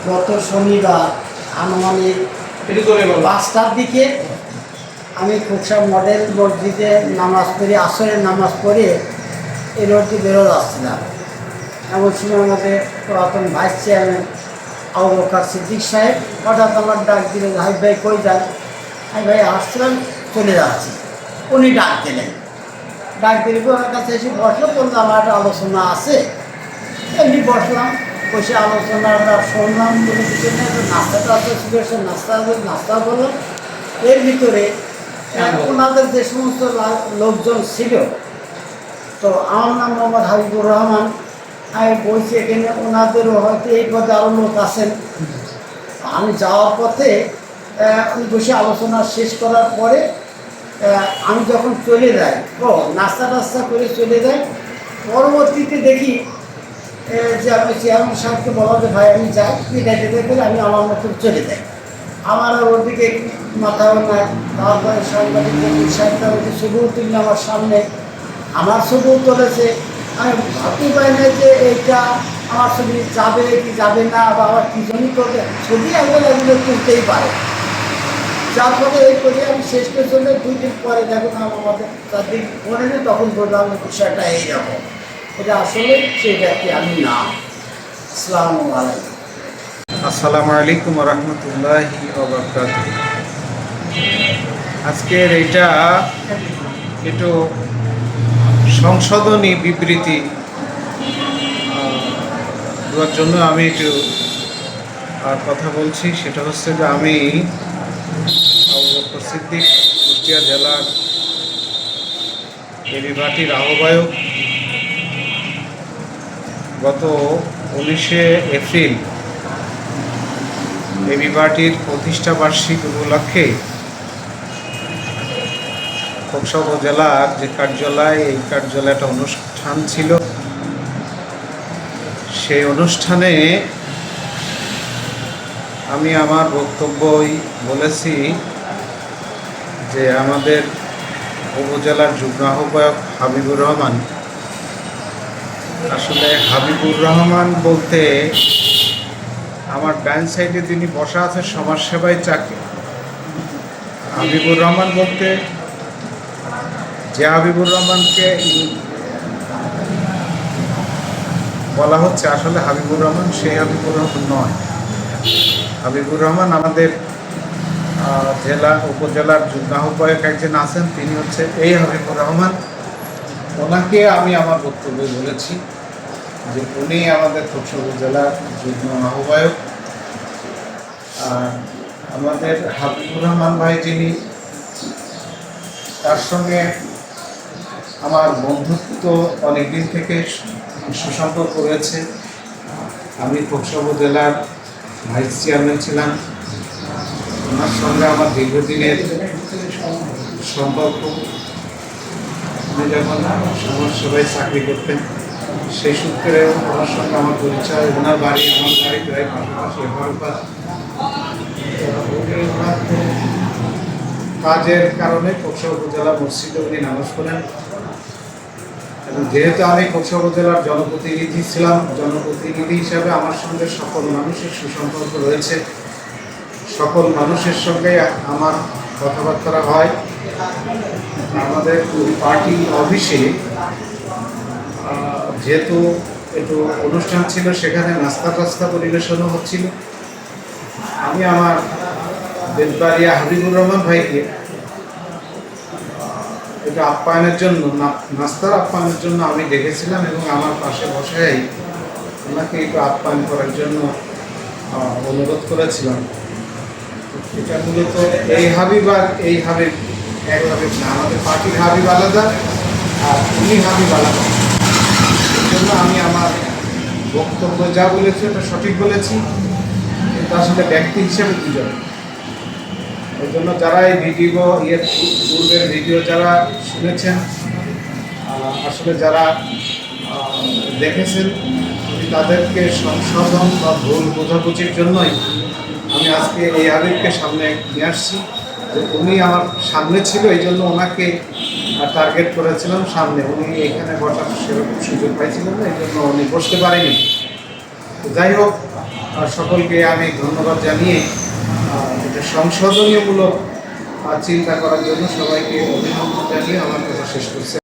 গত শনিবার আনুমানিক 5টার দিকে আমি খোকসা মডেল মসজিদে নামাজ পড়ি, আসরের নামাজ পড়ে এই রোডটি বেরো যাচ্ছিলাম। এমন সময় আমাদের পুরাতন ভাইস চেয়ারম্যান আবু বকর সিদ্দিক সাহেব হঠাৎ আমার ডাক দিলেন, হাই ভাই কই যান? হাই ভাই আসছিলাম, চলে যাচ্ছি। উনি ডাক দিলেন, ডাক দিলে ওনার কাছে এসে বসলো, বললাম আমার একটা আলোচনা আছে। এমনি বসলাম, বসে আলোচনাটা শুনলাম, কোনো কিছু নেই। নাস্তাটা আসলে শুরু হয়েছে, নাস্তা করলাম। এর ভিতরে ওনাদের যে সমস্ত লোকজন ছিল, তো আমার নাম মোহাম্মদ হাবিবুর রহমান, আমি বলছি এখানে ওনাদেরও হয়তো এই পথে আরও লোক আছেন। আমি যাওয়ার পথে উনি বসে আলোচনা শেষ করার পরে আমি যখন চলে যাই, নাস্তা করে চলে যাই, পরবর্তীতে দেখি যে আমি চেয়ারম্যান সাহেবকে বলা যে ভাই আমি যাই, বিদায় দিতে গেলে আমি আমার মতো চলে যাই। আমার আর ওর দিকে মাথাও নাই। তারপরে সাংবাদিক সাহেবটা ছবিও তুললে আমার সামনে, আমার ছবিও তুলেছে। আমি ভাবতে পারি না যে এইটা আমার ছবি যাবে কি যাবে না, বা আবার কী জন্যই করবে, ছবি একবার এগুলো তুলতেই পারে। যার ফলে এই করে আমি শেষ করে চলে 2 দিন পরে দেখুন আমাদের 4 দিন পরে নেই, তখন বললাম বিষয়টা এইরকম। এটা আসলে সেই ব্যক্তি আমি না। আসসালামু আলাইকুম। আসসালামু আলাইকুম রহমতুল্লাহি ওয়া বারাকাতুহু। আজকের এইটা একটু সংশোধনী বিবৃতি দেওয়ার জন্য আমি একটু কথা বলছি। সেটা হচ্ছে যে আমি আবু বকর সিদ্দিক, কুষ্টিয়া জেলার এবি পার্টির আহ্বায়ক। গত 19শে এপ্রিল এবি পার্টির প্রতিষ্ঠা বার্ষিকী উপলক্ষে খোকসা উপজেলার যে কার্যালয়, এই কার্যালয়ে একটা অনুষ্ঠান ছিল। সেই অনুষ্ঠানে আমি আমার বক্তব্যই বলেছি যে আমাদের উপজেলার যুগ্ম আহ্বায়ক হাবিবুর রহমান, আসলে হাবিবুর রহমান বলতে আমার ডান সাইডে যিনি বসা আছে সমাজসেবায় চাকরি, হাবিবুর রহমান বলতে যে হাবিবুর রহমানকে বলা হচ্ছে আসলে হাবিবুর রহমান সেই হাবিবুর রহমান নয়। হাবিবুর রহমান আমাদের উপজেলার যুগ্ম আহ্বায়ক একজন আছেন, তিনি হচ্ছে এই হাবিবুর রহমান। ওনাকে আমি আমার বক্তব্যে বলেছি যে উনি আমাদের খোকসা উপজেলার যুগ্ম আহ্বায়ক। আমাদের হাবিবুর রহমান ভাই যিনি, তার সঙ্গে আমার বন্ধুত্ব অনেকদিন থেকে সুসম্পর্ক রয়েছে। আমি খোকসা উপজেলার ভাইস চেয়ারম্যান ছিলাম, ওনার সঙ্গে আমার দীর্ঘদিনের সম্পর্ক। উনি যখন সমাজসেবায় চাকরি করতেন সেই সূত্রে ওনার সঙ্গে আমার পরিচয়। ওনার বাড়ি আমার বাড়ি প্রায় পাশাপাশি এবার কাজের কারণে খোকসা উপজেলা মসজিদে উনি নামাজ পড়েন। এবং যেহেতু আমি খোকসা উপজেলার জনপ্রতিনিধি ছিলাম, জনপ্রতিনিধি হিসাবে আমার সঙ্গে সকল মানুষের সুসম্পর্ক রয়েছে। সকল মানুষের সঙ্গে আমার কথাবার্তা হয়। আমাদের পার্টি অফিসে যেহেতু একটু অনুষ্ঠান ছিল, সেখানে নাস্তা পরিবেশনও হচ্ছিল। আমি আমার বেলবাড়িয়া হাবিবুর রহমান ভাইকে এটা আপ্যায়নের জন্য, নাস্তার আপ্যায়নের জন্য আমি ডেকেছিলাম এবং আমার পাশে বসাই ওনাকে একটু আপ্যায়ন করার জন্য অনুরোধ করেছিলাম। এটা মূলত এই হাবিব আর এই হাবিব এক হাবিব না, আমাদের পার্টির হাবিব আলাদা আর উনি হাবিব আলাদা। এই জন্য আমি আমার বক্তব্য যা বলেছি ওটা সঠিক বলেছি, কিন্তু আসলে ব্যক্তি হিসেবে দুজন। এই জন্য যারা এই পূর্বের ভিডিও যারা শুনেছেন, আসলে যারা দেখেছেন, তাদেরকে সংশোধন বা ভুল বোঝাবুঝির জন্যই আমি আজকে এই হাবিবকে সামনে নিয়ে আসছি। যে উনি আমার সামনে ছিল, এই জন্য ওনাকে টার্গেট করেছিলাম সামনে। উনি এখানে বসার সেরকম সুযোগ পাইছিলেন না, এই জন্য উনি বসতে পারেনি। যাই হোক, সকলকে আমি ধন্যবাদ জানিয়ে এটা সংশোধনীয়মূলক চিন্তা করার জন্য সবাইকে অভিনন্দন জানিয়ে আমার কথা শেষ করছি।